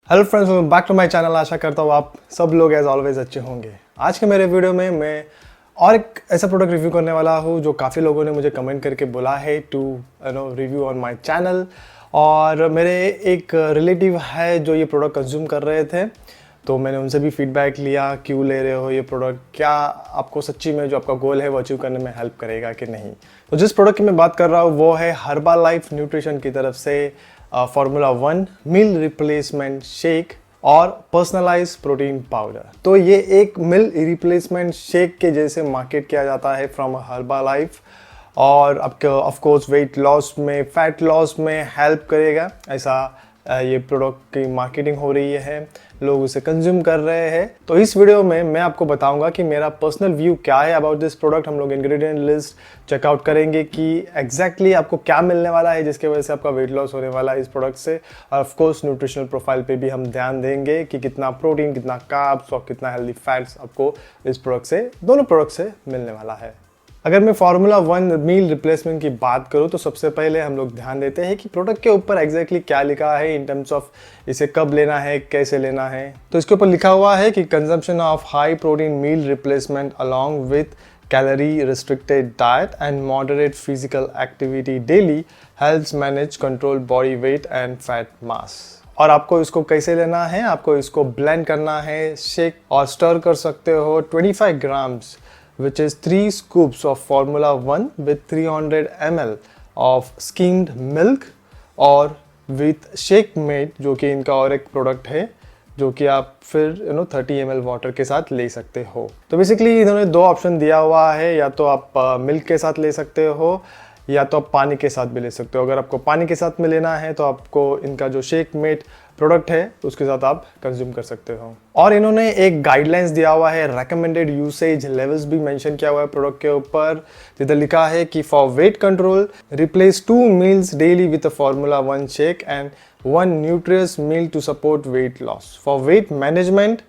Hello friends, welcome back to my channel. आशा करता हूँ आप सब लोग एज ऑलवेज अच्छे होंगे। आज के मेरे वीडियो में मैं और एक ऐसा प्रोडक्ट रिव्यू करने वाला हूँ जो काफ़ी लोगों ने मुझे कमेंट करके बोला है to review on my channel. और मेरे एक रिलेटिव है जो ये प्रोडक्ट कंज्यूम कर रहे थे, तो मैंने उनसे भी फीडबैक लिया, क्यों ले रहे हो ये प्रोडक्ट, क्या आपको सच्ची में जो आपका गोल है वो अचीव करने में हेल्प करेगा कि नहीं। तो जिस प्रोडक्ट की मैं बात कर रहा हूँ वो है हर्बालाइफ न्यूट्रिशन की तरफ से फार्मूला 1 मील रिप्लेसमेंट शेक और पर्सनलाइज प्रोटीन पाउडर। तो ये एक मील रिप्लेसमेंट शेक के जैसे मार्केट किया जाता है फ्रॉम हर्बालाइफ, और आपको ऑफ कोर्स वेट लॉस में, फैट लॉस में हेल्प करेगा, ऐसा ये प्रोडक्ट की मार्केटिंग हो रही है, लोग उसे कंज्यूम कर रहे हैं। तो इस वीडियो में मैं आपको बताऊंगा कि मेरा पर्सनल व्यू क्या है अबाउट दिस प्रोडक्ट। हम लोग इंग्रेडिएंट लिस्ट चेकआउट करेंगे कि एग्जैक्टली आपको क्या मिलने वाला है जिसकी वजह से आपका वेट लॉस होने वाला है इस प्रोडक्ट से। और ऑफ कोर्स न्यूट्रिशनल प्रोफाइल पे भी हम ध्यान देंगे कि कितना प्रोटीन, कितना कार्ब्स और कितना हेल्दी फैट्स आपको इस प्रोडक्ट से, दोनों प्रोडक्ट से मिलने वाला है। अगर मैं फार्मूला 1 मील रिप्लेसमेंट की बात करूं तो सबसे पहले हम लोग ध्यान देते हैं कि प्रोडक्ट के ऊपर एग्जैक्टली क्या लिखा है इन टर्म्स ऑफ इसे कब लेना है, कैसे लेना है। तो इसके ऊपर लिखा हुआ है कि consumption of high protein meal replacement along with calorie restricted diet and moderate physical activity daily helps manage control body weight and fat mass. और आपको इसको कैसे लेना है, आपको इसको ब्लेंड करना है, शेक और स्टर कर सकते हो। 25 grams which is 3 scoops of Formula 1 with 300 ml of skimmed milk और with shake mate, जो कि इनका और एक प्रोडक्ट है जो कि आप फिर 30 ml वाटर के साथ ले सकते हो। तो बेसिकली इन्होंने दो ऑप्शन दिया हुआ है, या तो आप मिल्क के साथ ले सकते हो या तो आप पानी के साथ भी ले सकते हो। अगर आपको पानी के साथ में लेना है तो आपको इनका जो शेक मेट प्रोडक्ट है उसके साथ आप कंज्यूम कर सकते हो। और इन्होंने एक गाइडलाइंस दिया हुआ है, रेकमेंडेड यूसेज लेवल्स भी मेंशन किया हुआ है प्रोडक्ट के ऊपर, जिधर लिखा है कि for weight control replace 2 meals daily with a formula 1 shake and 1 nutritious meal to support weight loss. For weight management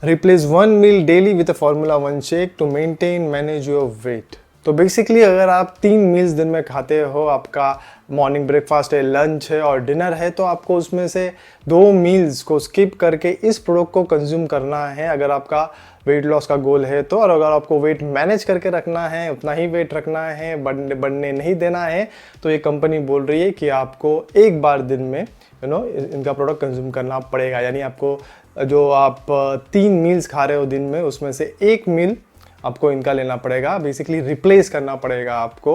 replace 1 meal daily with a formula 1 shake to maintain manage your weight. तो basically अगर आप 3 meals दिन में खाते हो, आपका morning breakfast है, lunch है और डिनर है, तो आपको उसमें से 2 मील्स को स्किप करके इस प्रोडक्ट को कंज्यूम करना है अगर आपका वेट लॉस का गोल है तो। और अगर आपको वेट मैनेज करके रखना है, उतना ही वेट रखना है, बढ़ने नहीं देना है, तो ये कंपनी बोल रही है कि आपको एक बार दिन में इनका प्रोडक्ट कंज्यूम करना पड़ेगा। यानी आपको जो आप 3 मील्स खा रहे हो दिन में, उसमें से 1 मील आपको इनका लेना पड़ेगा, बेसिकली रिप्लेस करना पड़ेगा आपको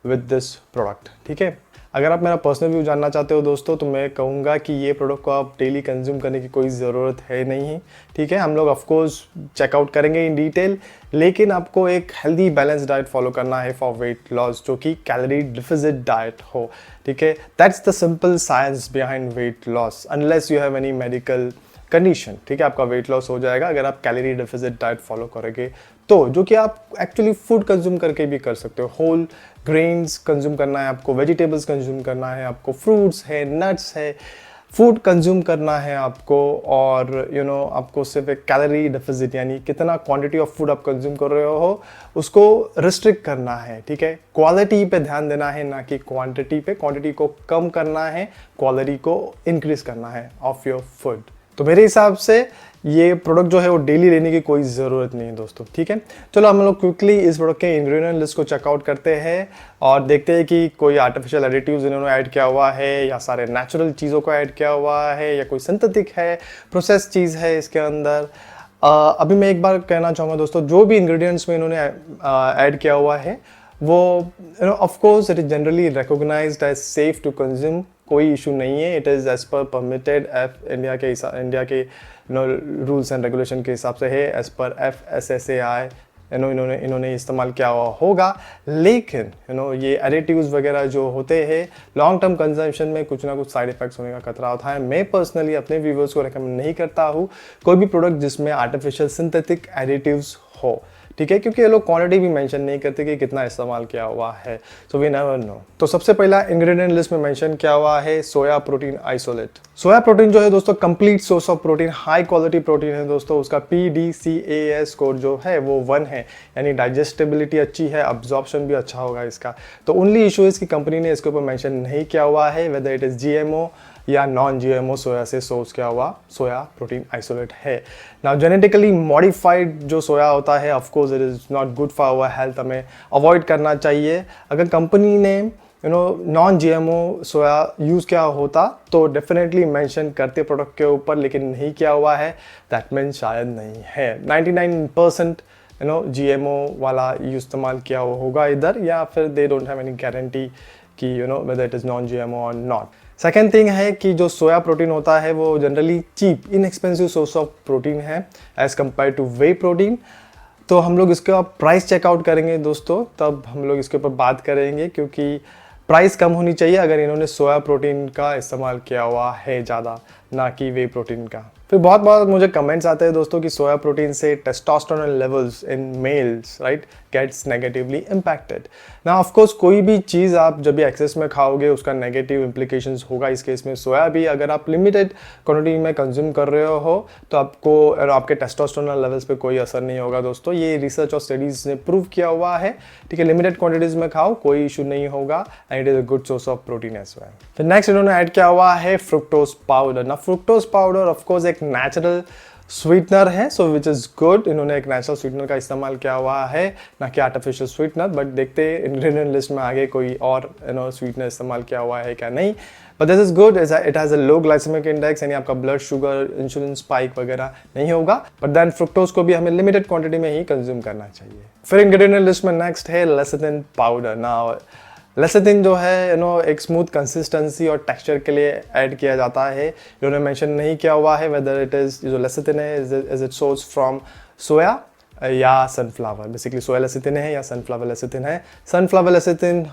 विद दिस प्रोडक्ट। ठीक है, अगर आप मेरा पर्सनल व्यू जानना चाहते हो दोस्तों, तो मैं कहूँगा कि ये प्रोडक्ट को आप डेली कंज्यूम करने की कोई ज़रूरत है नहीं। ठीक है, हम लोग ऑफ कोर्स चेकआउट करेंगे इन डिटेल, लेकिन आपको एक हेल्दी बैलेंस डाइट फॉलो करना है फॉर वेट लॉस, जो कि कैलोरी डिफिसिट डाइट हो। ठीक है, that's the simple science behind weight loss, unless you have any medical condition. ठीक है, आपका वेट लॉस हो जाएगा अगर आप कैलोरी डेफिसिट डाइट फॉलो करोगे तो, जो कि आप एक्चुअली फूड कंज्यूम करके भी कर सकते हो। होल ग्रेन्स कंज्यूम करना है आपको, वेजिटेबल्स कंज्यूम करना है आपको, फ्रूट्स है, नट्स है, फूड कंज्यूम करना है आपको। और आपको सिर्फ एक कैलोरी डेफिसिट यानी कितना क्वांटिटी ऑफ फूड आप कंज्यूम कर रहे हो उसको रिस्ट्रिक्ट करना है। ठीक है, क्वालिटी पे ध्यान देना है, ना कि क्वांटिटी पे। क्वांटिटी को कम करना है, क्वालिटी को इंक्रीज करना है ऑफ योर फूड। तो मेरे हिसाब से ये प्रोडक्ट जो है वो डेली लेने की कोई ज़रूरत नहीं है दोस्तों। ठीक है, चलो हम लोग क्विकली इस प्रोडक्ट के इंग्रेडिएंट लिस्ट को चेकआउट करते हैं और देखते हैं कि कोई आर्टिफिशियल एडिटिव्स इन्होंने ऐड किया हुआ है या सारे नेचुरल चीज़ों को ऐड किया हुआ है या कोई सिंथेटिक है, प्रोसेस चीज़ है इसके अंदर। अभी मैं एक बार कहना चाहूँगा दोस्तों, जो भी इंग्रेडिएंट्स में इन्होंने ऐड किया हुआ है वो of course it is generally recognised as safe to consume, कोई इशू नहीं है। It is as per permitted India के रूल्स एंड रेगुलेशन के हिसाब से है, एज पर FSSAI इन्होंने इस्तेमाल किया हुआ होगा। लेकिन ये एडिटिव्स वगैरह जो होते हैं, लॉन्ग टर्म कंजम्पशन में कुछ ना कुछ साइड इफेक्ट्स होने का खतरा होता है। मैं पर्सनली अपने व्यूवर्स को रेकमेंड नहीं करता हूँ कोई भी प्रोडक्ट जिसमें आर्टिफिशियल सिंथेटिक एडिटिव्स हो। ठीक है, क्योंकि ये लोग क्वांटिटी भी मेंशन नहीं करते कि कितना इस्तेमाल किया हुआ है, सो वी नेवर नो। तो सबसे पहला इंग्रेडिएंट लिस्ट में मेंशन किया हुआ है सोया प्रोटीन आइसोलेट। सोया प्रोटीन जो है दोस्तों complete source of protein, high quality protein है दोस्तों। उसका PDCAS स्कोर जो है वो 1 है, यानी डाइजेस्टेबिलिटी अच्छी है, अब्जॉर्प्शन भी अच्छा होगा इसका। तो ओनली इशू है कि कंपनी ने इसके ऊपर मेंशन नहीं किया हुआ है वेदर इट इज GMO या नॉन जीएमओ सोया से सोर्स किया हुआ सोया प्रोटीन आइसोलेट है। नाउ जेनेटिकली मॉडिफाइड जो सोया होता है of course it is not good for our health, हमें अवॉइड करना चाहिए। अगर कंपनी ने नॉन जीएमओ सोया यूज़ किया होता तो डेफिनेटली मेंशन करते प्रोडक्ट के ऊपर, लेकिन नहीं किया हुआ है, दैट मीन्स शायद नहीं है। 99% जीएमओ वाला इस्तेमाल किया हुआ होगा इधर, या फिर they don't have any guarantee कि whether it is non GMO और नॉट। सेकेंड थिंग है कि जो सोया प्रोटीन होता है वो generally cheap inexpensive source of protein है as compared to whey protein. तो हम लोग इसका प्राइस चेकआउट करेंगे दोस्तों, तब हम लोग इसके ऊपर बात करेंगे, क्योंकि प्राइस कम होनी चाहिए अगर इन्होंने सोया प्रोटीन का इस्तेमाल किया हुआ है ज़्यादा, ना कि वे प्रोटीन का। फिर बहुत बहुत मुझे कमेंट्स आते हैं दोस्तों कि सोया प्रोटीन से testosterone levels in males right gets negatively impacted. ना ऑफ कोर्स कोई भी चीज़ आप जब भी एक्सेस में खाओगे उसका नेगेटिव इम्प्लीकेशंस होगा। इस केस में सोया भी अगर आप लिमिटेड क्वांटिटी में कंज्यूम कर रहे हो तो आपको आपके टेस्टोस्टेरोन लेवल्स पे कोई असर नहीं होगा दोस्तों। ये रिसर्च और स्टडीज़ ने प्रूव किया हुआ है। ठीक है, लिमिटेड क्वांटिटीज़ में खाओ, कोई इशू नहीं होगा and it is a good source of protein as well. फिर नेक्स्ट इन्होंने ऐड किया हुआ है फ्रुक्टोज पाउडर। ना फ्रुक्टोज पाउडर ऑफ कोर्स एक नेचुरल स्वीटनर है, सो विच इज़ गुड। इन्होंने एक नेचुरल स्वीटनर का इस्तेमाल किया हुआ है, ना कि आर्टिफिशियल स्वीटनर। बट देखते हैं इंग्रेडिएंट लिस्ट में आगे कोई और स्वीटनर इस्तेमाल किया हुआ है क्या नहीं। But this is good, it has a low glycemic index, यानी आपका ब्लड शुगर इंसुलिन स्पाइक वगैरह नहीं होगा। बट देन फ्रुक्टोज को भी हमें लिमिटेड क्वांटिटी में ही कंज्यूम करना चाहिए। फिर इंग्रेडिएंट लिस्ट में नेक्स्ट है लेसिथिन पाउडर। ना लेसिथिन जो है एक स्मूथ कंसिस्टेंसी और टेक्सचर के लिए ऐड किया जाता है। इन्होंने मेंशन नहीं किया हुआ है वेदर इट इज़ जो लेसिथिन है इज इट सोर्स फ्रॉम सोया या सनफ्लावर। बेसिकली सोया लेसिथिन है या सनफ्लावर लेसिथिन है। सनफ्लावर लेसिथिन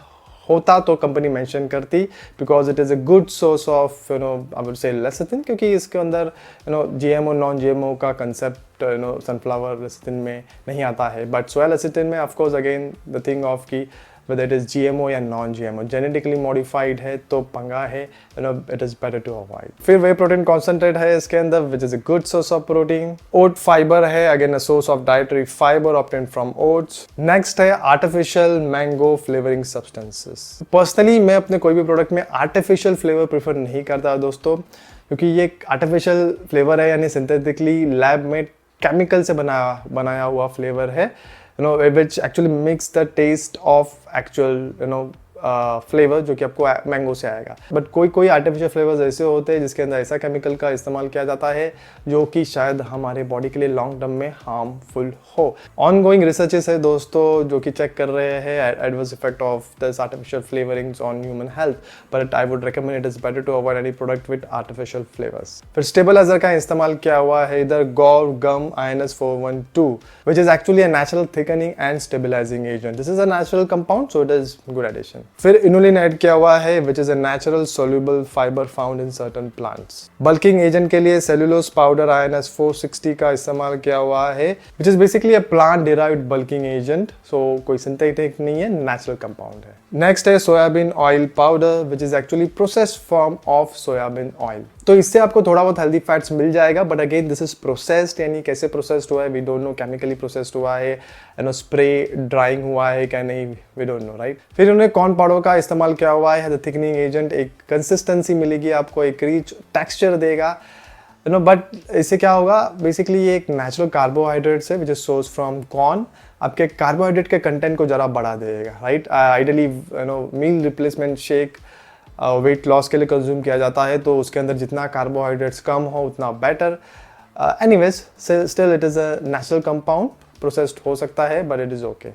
होता तो कंपनी मेंशन करती, because it is a good source of I would से लेसिथिन, क्योंकि इसके अंदर जीएमओ नॉन जीएमओ का कंसेप्ट सनफ्लावर लेसिथिन में नहीं आता है। बट सोया लेसिथिन में of course again the thing of की whether it is GMO या नॉन GMO, जेनेटिकली मॉडिफाइड है तो पंगा है, it is better to avoid. फिर वे प्रोटीन कॉन्सेंट्रेट है इसके अंदर which is a good source of protein. Oat fibre है, again a source of dietary fibre obtained from oats. Next है artificial mango flavouring substances. Personally मैं अपने कोई भी प्रोडक्ट में आर्टिफिशियल फ्लेवर प्रेफर नहीं करता दोस्तों, क्योंकि ये आर्टिफिशियल फ्लेवर है, यानी सिंथेटिकली लैब में केमिकल से बनाया हुआ फ्लेवर है, which actually makes the taste of actual flavour जो कि आपको मैंगो से आएगा। बट कोई आर्टिफिशियल फ्लेवर्स ऐसे होते हैं जिसके अंदर ऐसा केमिकल का इस्तेमाल किया जाता है जो कि शायद हमारे बॉडी के लिए लॉन्ग टर्म में हार्मफुल हो। ऑन गोइंग रिसर्चेस है दोस्तों जो कि चेक कर रहे हैं adverse effect of this artificial flavourings on human health, but I would recommend it is better to avoid any product with artificial flavours. फिर स्टेबलाइजर का इस्तेमाल किया हुआ है इधर guar gum INS412 which is actually a natural thickening and stabilizing agent. This is a natural compound, so it is good addition. फिर inulin add किया हुआ है which is a natural soluble fibre found in certain plants. Bulking agent के लिए cellulose powder INS460 का इस्तेमाल किया हुआ है which is basically a plant derived bulking agent, so कोई सिंथेटिक नहीं है, नेचुरल कंपाउंड है। नेक्स्ट है soybean oil powder which is actually processed form of soybean oil. तो इससे आपको थोड़ा बहुत हेल्दी फैट्स मिल जाएगा, but again this is processed, यानी कैसे प्रोसेस्ड हुआ है we don't know, chemically processed हुआ है स्प्रे ड्राइंग हुआ है क्या नहीं वी डोंट नो राइट। फिर उन्हें कॉर्न पाउडर का इस्तेमाल किया हुआ है द थिकनिंग एजेंट, एक कंसिस्टेंसी मिलेगी आपको, एक रिच टेक्सचर देगा बट इससे क्या होगा, बेसिकली ये एक नेचुरल कार्बोहाइड्रेट्स है which is source from corn, आपके कार्बोहाइड्रेट के कंटेंट को ज़रा बढ़ा देगा right. Ideally meal replacement shake weight loss के लिए कंज्यूम किया जाता है, तो उसके अंदर जितना कार्बोहाइड्रेट्स कम हो उतना better. Anyways still it is a natural compound, processed हो सकता है बट इट इज़ ओके।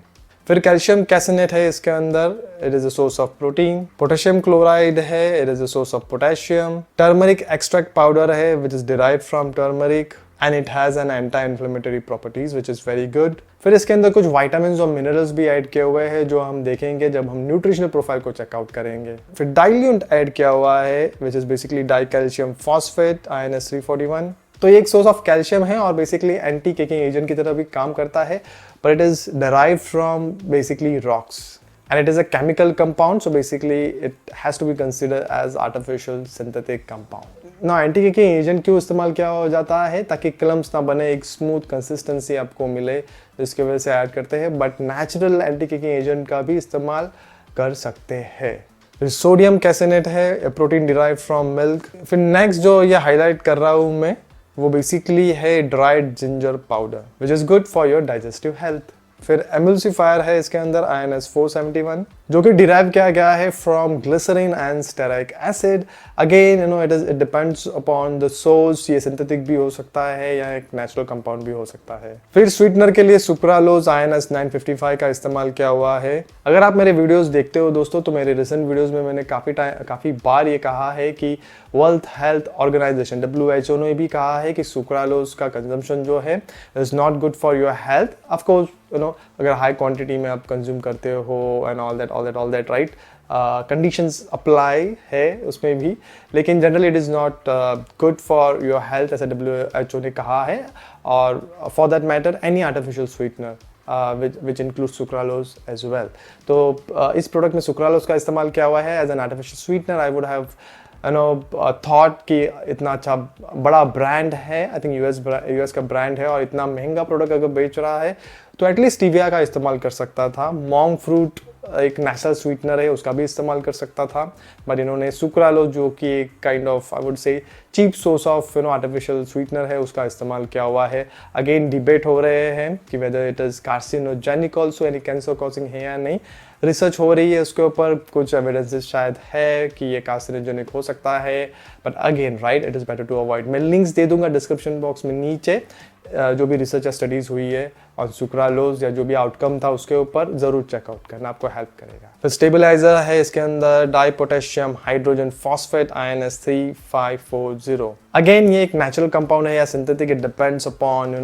फिर कैल्शियम कैसिनेट है इसके अंदर, it is a source of protein. Potassium chloride है, it is a source of potassium. Turmeric extract powder है which is derived from turmeric and it has an anti inflammatory properties which is very good. फिर इसके अंदर कुछ vitamin और minerals भी add किए हुए हैं जो हम देखेंगे जब हम न्यूट्रिशनल प्रोफाइल को चेकआउट करेंगे। फिर डाइल्यूएंट ऐड किया हुआ है which is basically dicalcium phosphate INS341। तो ये एक सोर्स ऑफ कैल्शियम है और बेसिकली एंटी केकिंग एजेंट की तरह भी काम करता है, but it is derived from basically rocks and it is a chemical compound, so basically it has to be considered as artificial synthetic compound. Now anti caking agent क्यों इस्तेमाल किया हो जाता है, ताकि क्लम्स ना बने, एक स्मूथ कंसिस्टेंसी आपको मिले, इसके वजह से ऐड करते हैं, but natural anti caking agent का भी इस्तेमाल कर सकते हैं। फिर सोडियम कैसेनेट है, प्रोटीन डिराइव फ्रॉम मिल्क। फिर नेक्स्ट जो ये हाईलाइट कर रहा हूँ मैं, वो बेसिकली है dried ginger powder which is good for your digestive health. फिर एमल्सिफायर है इसके अंदर INS 471, जो कि डिराइव किया गया है from glycerin and stearic acid. Again it depends upon the source, ये सिंथेटिक भी हो सकता है या एक नेचुरल कंपाउंड भी हो सकता है। फिर स्वीटनर के लिए सुक्रालोज INS 955 का इस्तेमाल किया हुआ है। अगर आप मेरे वीडियोस देखते हो दोस्तों, तो मेरे रिसेंट वीडियोस में मैंने काफ़ी बार ये कहा है कि वर्ल्ड हेल्थ ऑर्गेनाइजेशन WHO ने भी कहा है कि सुक्रालोज का कंजम्पशन जो है is not good for your health. Of course अगर हाई क्वांटिटी में आप कंज्यूम करते हो and all that right, conditions apply है उसमें भी, लेकिन generally it is not good for your health ऐसा WHO ने कहा है। और for that matter any artificial sweetener which includes sucralose as well। तो इस प्रोडक्ट में सुक्रालोज का इस्तेमाल किया हुआ है as an artificial sweetener. I would have thought कि इतना अच्छा बड़ा ब्रांड है, आई थिंक यूएस का ब्रांड है, और इतना महंगा प्रोडक्ट अगर बेच रहा है तो एटलीस्ट स्टीविया का इस्तेमाल कर सकता था। मॉन्ग फ्रूट एक नेचुरल स्वीटनर है, उसका भी इस्तेमाल कर सकता था, बट इन्होंने सुक्रालोज जो कि एक kind of I would say cheap source of artificial sweetener है, उसका इस्तेमाल किया हुआ है। अगेन डिबेट हो रहे हैं कि whether it is carcinogenic also, यानी कैंसर कॉजिंग है या नहीं। रिसर्च हो रही है उसके ऊपर, कुछ एविडेंसेस शायद है कि ये कार्सिनोजेनिक हो सकता है, but again right it is better to avoid. मैं लिंक्स दे दूंगा डिस्क्रिप्शन बॉक्स में नीचे, जो भी रिसर्च या स्टडीज़ हुई है और सुक्रालोज या जो भी आउटकम था उसके ऊपर ज़रूर चेकआउट करना, आपको हेल्प करेगा। फिर स्टेबलाइजर है इसके अंदर di potassium hydrogen phosphate INS 3540। अगेन ये एक नेचुरल कंपाउंड है या synthetic, it depends upon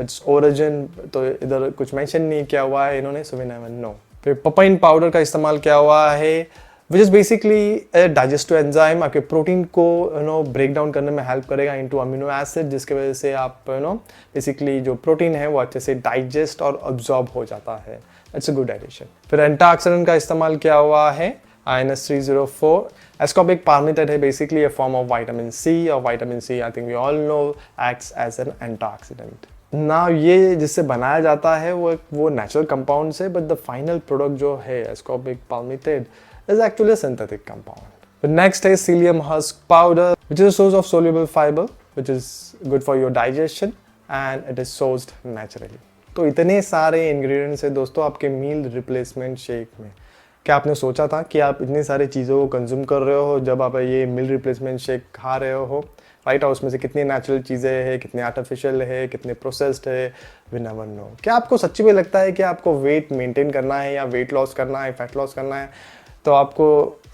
its origin, तो इधर कुछ मेंशन नहीं किया हुआ है इन्होंने, सो वी नेवर नो। फिर पपाइन पाउडर का इस्तेमाल किया हुआ है which is basically digestive enzyme, आपके प्रोटीन को ब्रेक डाउन करने में हेल्प करेगा इनटू अमीनो एसिड, जिसकी वजह से आप बेसिकली जो प्रोटीन है वो अच्छे से डाइजेस्ट और अब्जॉर्ब हो जाता है। It's a good addition. फिर एंटीऑक्सीडेंट का इस्तेमाल किया हुआ है INS 304। एस्कॉर्बिक पाल्मिटेट है basically a form of vitamin C, और vitamin C I think we all know acts as an antioxidant। ना ये जिससे बनाया जाता है वो नेचुरल कंपाउंड से, बट द फाइनल प्रोडक्ट जो है ascorbic palmitate is actually a synthetic compound. The next is psyllium husk powder, which is a source of soluble fiber, which is good for your digestion and it is sourced naturally. तो इतने सारे ingredients है दोस्तों आपके मील replacement shake में। क्या आपने सोचा था कि आप इतनी सारी चीज़ों को कंज्यूम कर रहे हो जब आप ये मील रिप्लेसमेंट शेक खा रहे हो, राइट? और उसमें से कितनी नेचुरल चीज़ें हैं, कितने आर्टिफिशियल है, कितने प्रोसेस्ड है, वी नेवर नो। क्या आपको सच्ची में लगता है कि आपको वेट मेंटेन करना है या वेट लॉस करना है, फैट लॉस करना है, तो आपको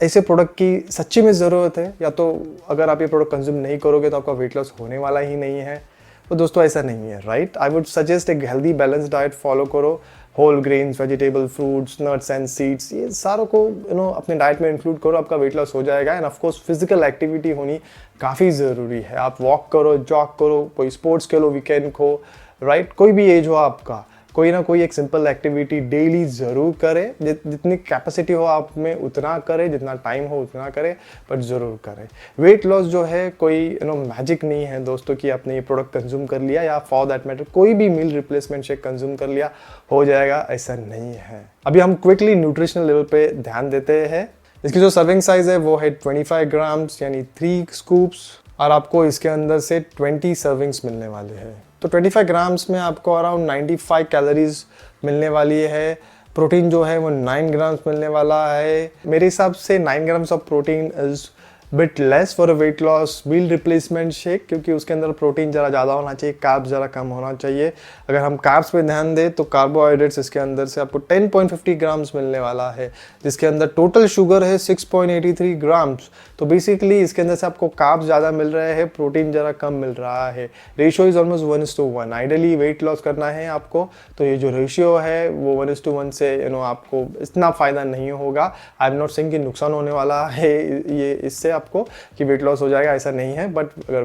ऐसे प्रोडक्ट की सच्ची में ज़रूरत है? या तो अगर आप ये प्रोडक्ट कंज्यूम नहीं करोगे तो आपका वेट लॉस होने वाला ही नहीं है? तो दोस्तों ऐसा नहीं है, राइट? आई वुड सजेस्ट एक हेल्दी बैलेंस डाइट फॉलो करो। Whole grains, vegetable, fruits, nuts and seeds, ये सारों को अपने डाइट में इंक्लूड करो, आपका वेट लॉस हो जाएगा। एंड ऑफकोर्स फिजिकल एक्टिविटी होनी काफ़ी ज़रूरी है। आप वॉक करो, जॉग करो, कोई स्पोर्ट्स खेलो वीकेंड को, राइट? कोई भी एज हो आपका, कोई ना कोई एक सिंपल एक्टिविटी डेली ज़रूर करें। जितनी कैपेसिटी हो आप में उतना करें, जितना टाइम हो उतना करें, बट ज़रूर करें। वेट लॉस जो है कोई मैजिक नहीं है दोस्तों कि आपने ये प्रोडक्ट कंज्यूम कर लिया या फॉर दैट मैटर कोई भी मील रिप्लेसमेंट शेक कंज्यूम कर लिया हो जाएगा, ऐसा नहीं है। अभी हम क्विकली न्यूट्रिशनल लेवल पे ध्यान देते हैं। इसकी जो सर्विंग साइज़ है वो है 25 ग्राम्स यानी 3 स्कूप्स, और आपको इसके अंदर से 20 सर्विंग्स मिलने वाले हैं। तो 25 ग्राम्स में आपको अराउंड 95 कैलोरीज मिलने वाली है। प्रोटीन जो है वो 9 ग्राम्स मिलने वाला है। मेरे हिसाब से 9 grams of protein is bit less for a weight loss meal replacement shake, क्योंकि उसके अंदर प्रोटीन ज़रा ज़्यादा होना चाहिए, कार्ब्स ज़रा कम होना चाहिए। अगर हम कार्ब्स पे ध्यान दें तो कार्बोहाइड्रेट्स इसके अंदर से आपको 10.50 ग्राम्स मिलने वाला है, जिसके अंदर टोटल शुगर है 6.83 ग्राम्स। तो बेसिकली इसके अंदर से आपको कार्ब्स ज़्यादा मिल रहे हैं, प्रोटीन ज़रा कम मिल रहा है। Ratio is almost 1:1। Ideally weight loss करना है आपको तो ये जो रेशियो है वो 1:1 से आपको इतना फ़ायदा नहीं होगा। आई एम नॉट सेइंग कि नुकसान होने वाला है ये इससे आपको कि वेट लॉस हो जाएगा, ऐसा नहीं है। बट अगर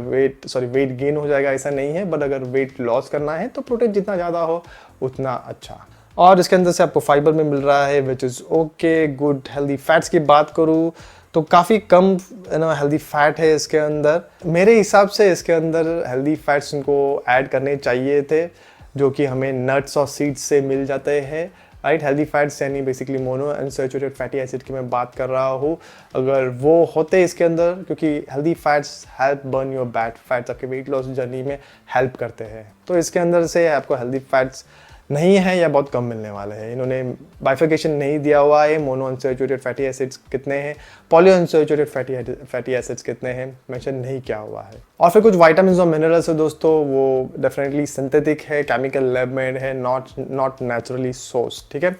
वेट गेन हो जाएगा, ऐसा नहीं है। बट अगर वेट लॉस करना है तो प्रोटीन जितना ज़्यादा हो उतना अच्छा। और इसके अंदर से आपको फाइबर में मिल रहा है which is okay good. Healthy fats की बात करूँ तो काफ़ी कम हेल्दी फैट है इसके अंदर। मेरे हिसाब से इसके अंदर हेल्दी फैट्स इनको ऐड करने चाहिए थे, जो कि हमें नट्स और सीड्स से मिल जाते हैं। राइट। हेल्दी फैट्स यानी basically mono unsaturated fatty acid की मैं बात कर रहा हूँ। अगर वो होते इसके अंदर, क्योंकि healthy fats help burn your bad fats, आपके वेट लॉस जर्नी में हेल्प करते हैं। तो इसके अंदर से आपको हेल्दी फैट्स नहीं है या बहुत कम मिलने वाले हैं। इन्होंने बाइफिकेशन नहीं दिया हुआ है, मोनो अनसैचुरेटेड फैटी एसिड्स कितने हैं, पॉली अनसैचुरेटेड फैटी एसिड्स कितने हैं, मेंशन नहीं किया हुआ है। और फिर कुछ विटामिन्स और मिनरल्स है दोस्तों, वो डेफिनेटली सिंथेटिक है, केमिकल लैब मेड है, नॉट नेचुरली सोर्स, ठीक है।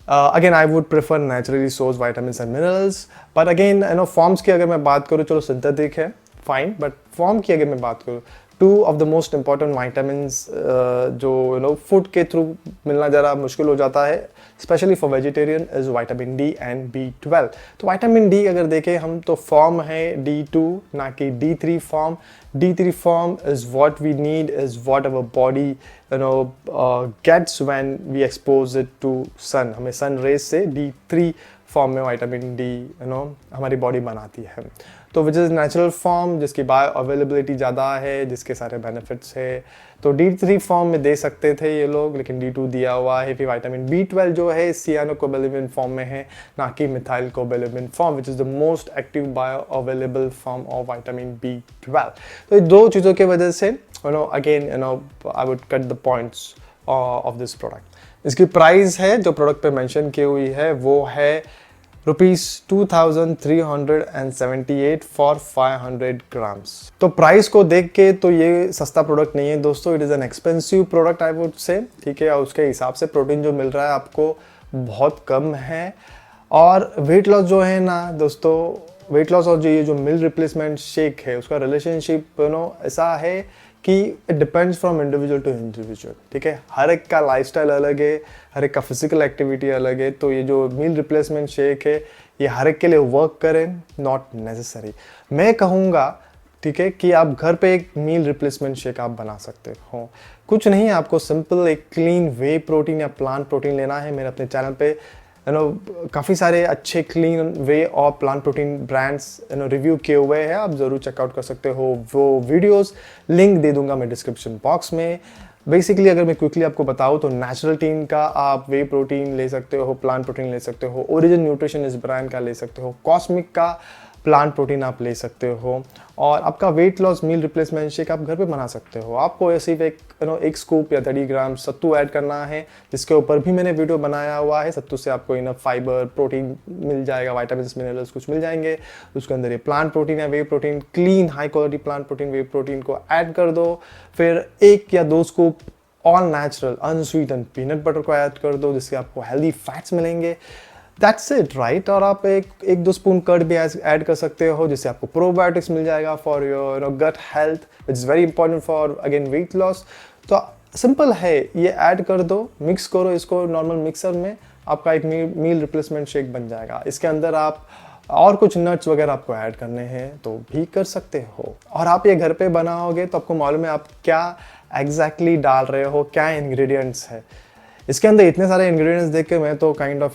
Again I would prefer naturally source vitamins and minerals, but again forms की अगर मैं बात करूँ, चलो सिंथेटिक है फाइन, बट फॉर्म की अगर मैं बात करूँ, 2 of the most important vitamins जो फूड के थ्रू मिलना ज़रा मुश्किल हो जाता है, specially for vegetarian, is vitamin D and B12। तो विटामिन डी अगर देखें हम तो फॉर्म है D2 ना कि D3 form. D3 form is what we need, is what our body gets when we expose it to sun. हमें sun raise से D3 फॉर्म में विटामिन डी हमारी बॉडी बनाती है। तो विच इज़ नेचुरल फॉर्म, जिसकी बायो अवेलेबिलिटी ज़्यादा है, जिसके सारे बेनिफिट्स है। तो D3 फॉर्म में दे सकते थे ये लोग, लेकिन D2 दिया हुआ है। फिर विटामिन B12 जो है सियानोकोबालामिन फॉर्म में है, ना कि methyl cobalamin form, which is the most active bio available form of vitamin B12। तो ये दो चीज़ों की वजह से again I would cut the points of this product. इसकी प्राइस है जो प्रोडक्ट पे मेंशन की हुई है वो है ₹2378 फॉर 500 ग्राम्स। तो प्राइस को देख के तो ये सस्ता प्रोडक्ट नहीं है दोस्तों, it is an expensive product I would से, ठीक है। और उसके हिसाब से प्रोटीन जो मिल रहा है आपको बहुत कम है। और वेट लॉस जो है ना दोस्तों, वेट लॉस और जो मील रिप्लेसमेंट शेक है उसका रिलेशनशिप ऐसा है कि it depends from individual to individual, ठीक है। हर एक का लाइफस्टाइल अलग है, हर एक का फिजिकल एक्टिविटी अलग है। तो ये जो मील रिप्लेसमेंट शेक है ये हर एक के लिए वर्क करें, नॉट नेसेसरी। मैं कहूँगा, ठीक है, कि आप घर पे एक मील रिप्लेसमेंट शेक आप बना सकते हो। कुछ नहीं है, आपको सिंपल एक क्लीन वे प्रोटीन या प्लांट प्रोटीन लेना है। मेरे अपने चैनल पे काफ़ी सारे अच्छे क्लीन वे और प्लांट प्रोटीन ब्रांड्स रिव्यू किए हुए हैं, आप ज़रूर चेकआउट कर सकते हो वो वीडियोस, लिंक दे दूंगा मैं डिस्क्रिप्शन बॉक्स में। बेसिकली अगर मैं क्विकली आपको बताऊँ तो नेचुरल टीन का आप वे प्रोटीन ले सकते हो, प्लांट प्रोटीन ले सकते हो, ओरिजिन न्यूट्रिशन इस ब्रांड का ले सकते हो, कॉस्मिक का प्लांट प्रोटीन आप ले सकते हो। और आपका weight loss meal replacement shake आप घर पे बना सकते हो। आपको सिर्फ एक स्कूप या 30 ग्राम सत्तू ऐड करना है, जिसके ऊपर भी मैंने वीडियो बनाया हुआ है। सत्तू से आपको इनफ फाइबर, प्रोटीन मिल जाएगा, विटामिन्स, मिनरल्स कुछ मिल जाएंगे। उसके अंदर ये प्लांट प्रोटीन है, whey protein, clean high quality plant protein, whey protein को ऐड कर दो। फिर 1 या 2 scoop all natural unsweetened peanut butter को ऐड कर दो, जिससे आपको हेल्दी फैट्स मिलेंगे। That's it, right. और आप एक 2 स्पून कर्ड भी ऐड कर सकते हो, जिससे आपको प्रोबायोटिक्स मिल जाएगा for your gut health, which is very important for again weight loss. तो सिंपल है, ये ऐड कर दो, मिक्स करो इसको नॉर्मल मिक्सर में, आपका एक मील रिप्लेसमेंट शेक बन जाएगा। इसके अंदर आप और कुछ नट्स वगैरह आपको ऐड करने हैं तो भी कर सकते हो। और आप ये घर पे बनाओगे तो आपको मालूम है आप क्या एग्जैक्टली डाल रहे हो, क्या इंग्रेडिएंट्स है। इसके अंदर इतने सारे इंग्रेडिएंट्स देख के मैं तो काइंड ऑफ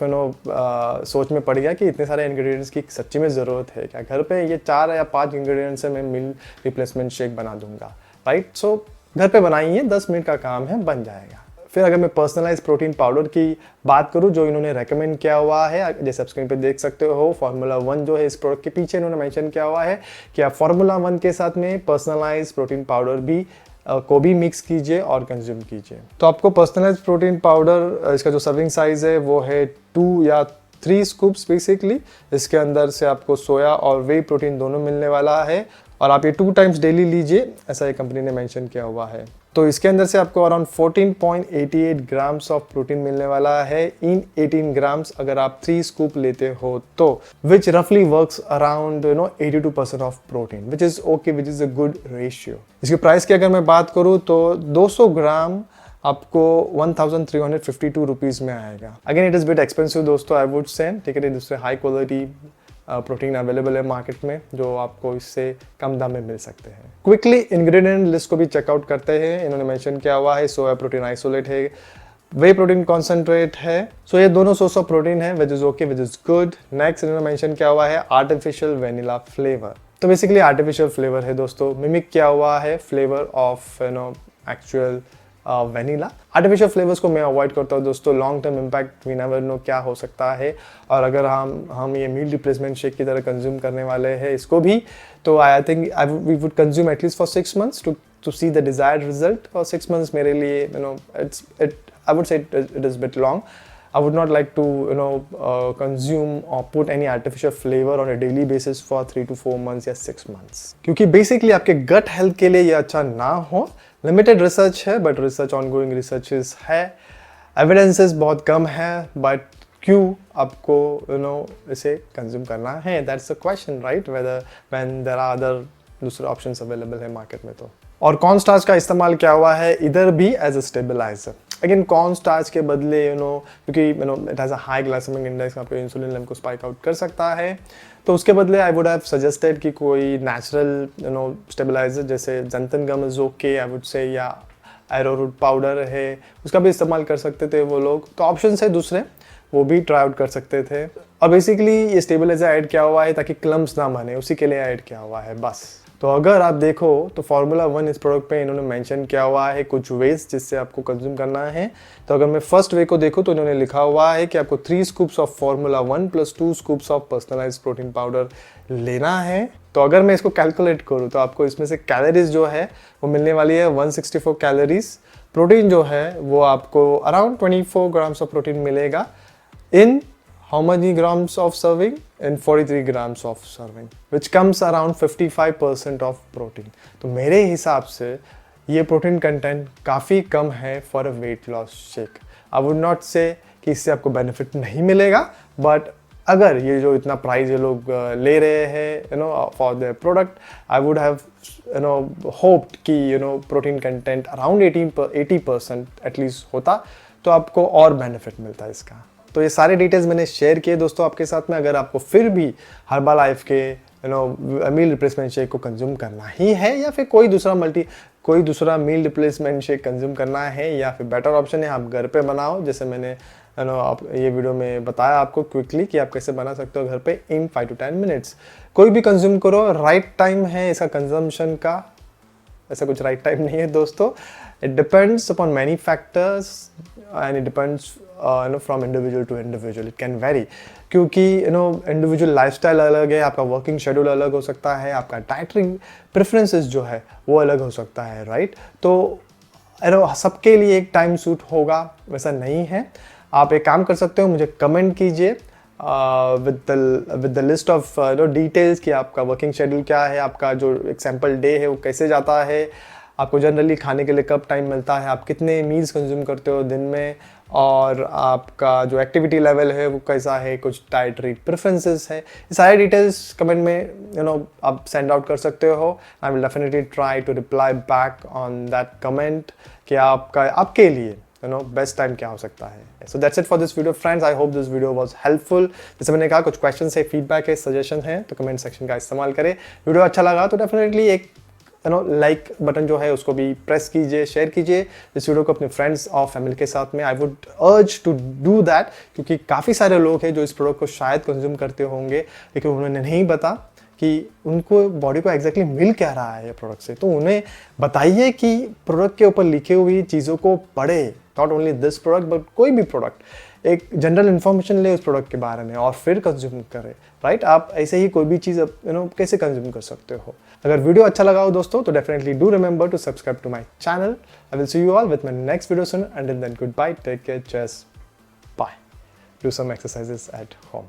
सोच में पड़ गया कि इतने सारे इंग्रेडिएंट्स की सच्ची में ज़रूरत है क्या। घर पे ये 4 या 5 इंग्रेडिएंट्स से मैं मील रिप्लेसमेंट शेक बना दूंगा, राइट। सो घर पे बनाइए, 10 मिनट का काम है, बन जाएगा। फिर अगर मैं पर्सनलाइज प्रोटीन पाउडर की बात करूं जो इन्होंने रेकमेंड किया हुआ है, जैसे आप स्क्रीन पे देख सकते हो, फार्मूला 1 जो है इस प्रोडक्ट के पीछे इन्होंने मेंशन किया हुआ है कि आप फार्मूला 1 के साथ में पर्सनलाइज प्रोटीन पाउडर भी को भी मिक्स कीजिए और कंज्यूम कीजिए। तो आपको पर्सनलाइज प्रोटीन पाउडर, इसका जो सर्विंग साइज है वो है 2 या 3 स्कूप्स बेसिकली। इसके अंदर से आपको सोया और वे प्रोटीन दोनों मिलने वाला है, और आप ये 2 टाइम्स डेली लीजिए, ऐसा ये कंपनी ने मेंशन किया हुआ है। तो इसके अंदर से आपको अराउंड 14.88 ग्राम्स ऑफ प्रोटीन मिलने वाला है इन 18 ग्राम्स अगर आप 3 स्कूप लेते हो तो, विच रफली works around 82% of protein, which is okay, which is a good ratio. इसके प्राइस की अगर मैं बात करूँ तो 200 ग्राम आपको 1352 रुपीज़ में आएगा। Again it is bit expensive दोस्तों, आई वुड से, ठीक है। दूसरे हाई क्वालिटी प्रोटीन अवेलेबल है मार्केट में जो आपको इससे कम दाम में मिल सकते हैं। क्विकली इंग्रेडिएंट लिस्ट को भी चेकआउट करते हैं। इन्होंने मेंशन किया हुआ है सोया प्रोटीन आइसोलेट है, वे प्रोटीन कॉन्सेंट्रेट है। सो ये दोनों सोर्स ऑफ प्रोटीन है, which is okay, which is good. Next इन्होंने मेंशन किया हुआ है आर्टिफिशियल वेनिला फ्लेवर। तो बेसिकली आर्टिफिशियल फ्लेवर है दोस्तों, मिमिक किया हुआ है flavour of actual vanilla. Artificial flavours को मैं अवॉइड करता हूँ दोस्तों, long term impact we never know क्या हो सकता है। और अगर हम ये मील रिप्लेसमेंट शेक की तरह कंज्यूम करने वाले हैं इसको भी, तो I think we would consume at least for 6 months to see the desired result। और 6 months मेरे लिए I would say it is a bit long। I would not like to consume or put any artificial flavor on a daily basis for 3 to 4 months या 6 months, क्योंकि basically आपके gut health के लिए ये अच्छा ना हो। लिमिटेड रिसर्च है, बट रिसर्च ऑनगोइंग रिसर्चेस है, एविडेंसेस बहुत कम है, बट क्यों आपको इसे कंज्यूम करना है, that's a question, right, whether when there are other दूसरे ऑप्शंस अवेलेबल है मार्केट में। तो और कॉर्न स्टार्च का इस्तेमाल क्या हुआ है इधर भी as a stabiliser. Again corn starch के बदले क्योंकि it has a high glycemic index, आपके इंसुलिन लेवल को स्पाइक आउट कर सकता है, तो उसके बदले आई वुड हैव सजेस्टेड कि कोई नेचुरल स्टेबलाइजर जैसे xanthan gum is okay I would say, या एरोरूट पाउडर है उसका भी इस्तेमाल कर सकते थे वो लोग। तो ऑप्शन है दूसरे, वो भी ट्राई आउट कर सकते थे। और बेसिकली ये स्टेबलाइजर ऐड किया हुआ है ताकि क्लम्स ना बने, उसी के लिए ऐड किया हुआ है बस। तो अगर आप देखो तो फार्मूला 1 इस प्रोडक्ट पे इन्होंने मेंशन किया हुआ है कुछ वेज जिससे आपको कंज्यूम करना है। तो अगर मैं फर्स्ट वे को देखूँ तो इन्होंने लिखा हुआ है कि आपको 3 scoops of formula 1 + 2 scoops of personalised protein powder लेना है। तो अगर मैं इसको कैलकुलेट करूँ तो आपको इसमें से कैलोरीज जो है वो मिलने वाली है 164 कैलोरीज। प्रोटीन जो है वो आपको अराउंड 24 grams ऑफ प्रोटीन मिलेगा इन how many grams of serving? In 43 grams of serving, which comes around 55% of protein। तो मेरे हिसाब से ये प्रोटीन कंटेंट काफ़ी कम है for a weight loss shake. I would not से कि इससे आपको बेनिफिट नहीं मिलेगा, बट अगर ये जो इतना प्राइस ये लोग ले रहे हैं for the product, I would have hoped कि प्रोटीन कंटेंट अराउंड 80% एटलीस्ट होता तो आपको और बेनिफिट मिलता है इसका। तो ये सारे डिटेल्स मैंने शेयर किए दोस्तों आपके साथ में। अगर आपको फिर भी हर्बल लाइफ के मील रिप्लेसमेंट शेक को कंज्यूम करना ही है, या फिर कोई दूसरा मील रिप्लेसमेंट शेक कंज्यूम करना है, या फिर बेटर ऑप्शन है आप घर पे बनाओ, जैसे मैंने ये वीडियो में बताया आपको क्विकली कि आप कैसे बना सकते हो घर पे इन 5 to 10 minutes। कोई भी कंज्यूम करो, राइट टाइम है इसका कंजम्पशन का, ऐसा कुछ राइट टाइम नहीं है दोस्तों। It depends upon many factors and it depends from individual to individual, it can vary, क्योंकि इंडिविजुअल लाइफस्टाइल अलग है, आपका वर्किंग शेड्यूल अलग हो सकता है, आपका डाइटरी प्रेफरेंसेस जो है वो अलग हो सकता है, राइट। तो सबके लिए एक टाइम सूट होगा वैसा नहीं है। आप एक काम कर सकते हो, मुझे कमेंट कीजिए with the list of details कि आपका वर्किंग शेड्यूल क्या है, आपका जो एक सैम्पल डे है वो कैसे जाता है, आपको जनरली खाने के लिए कब टाइम मिलता है, आप कितने मील्स कंज्यूम करते हो दिन में, और आपका जो एक्टिविटी लेवल है वो कैसा है, कुछ डाइटरी प्रेफरेंसेस है, ये सारे डिटेल्स कमेंट में आप सेंड आउट कर सकते हो। I will definitely try to reply back on that comment कि आपके लिए बेस्ट टाइम क्या हो सकता है। So that's it for this video friends, I hope this video was helpful. जैसे मैंने कहा कुछ क्वेश्चन है, फीडबैक है, सजेशन है, तो कमेंट सेक्शन का इस्तेमाल करें। वीडियो अच्छा लगा तो डेफिनेटली एक लाइक बटन जो है उसको भी प्रेस कीजिए, शेयर कीजिए इस वीडियो को अपने फ्रेंड्स और फैमिली के साथ में। I would urge to do that, क्योंकि काफ़ी सारे लोग हैं जो इस प्रोडक्ट को शायद कंज्यूम करते होंगे लेकिन उन्होंने नहीं बता कि उनको बॉडी को एग्जैक्टली मिल क्या रहा है ये प्रोडक्ट से। तो उन्हें बताइए कि प्रोडक्ट के ऊपर लिखे हुई चीज़ों को पढ़े, not only this product but कोई भी प्रोडक्ट, एक जनरल इन्फॉर्मेशन ले उस प्रोडक्ट के बारे में और फिर कंज्यूम करें, राइट। आप ऐसे ही कोई भी चीज़ कैसे कंज्यूम कर सकते हो। अगर वीडियो अच्छा लगा हो दोस्तों तो definitely do remember to subscribe to my channel. I will see you all with my next video soon, and then goodbye, take care, cheers, bye, do some exercises at home.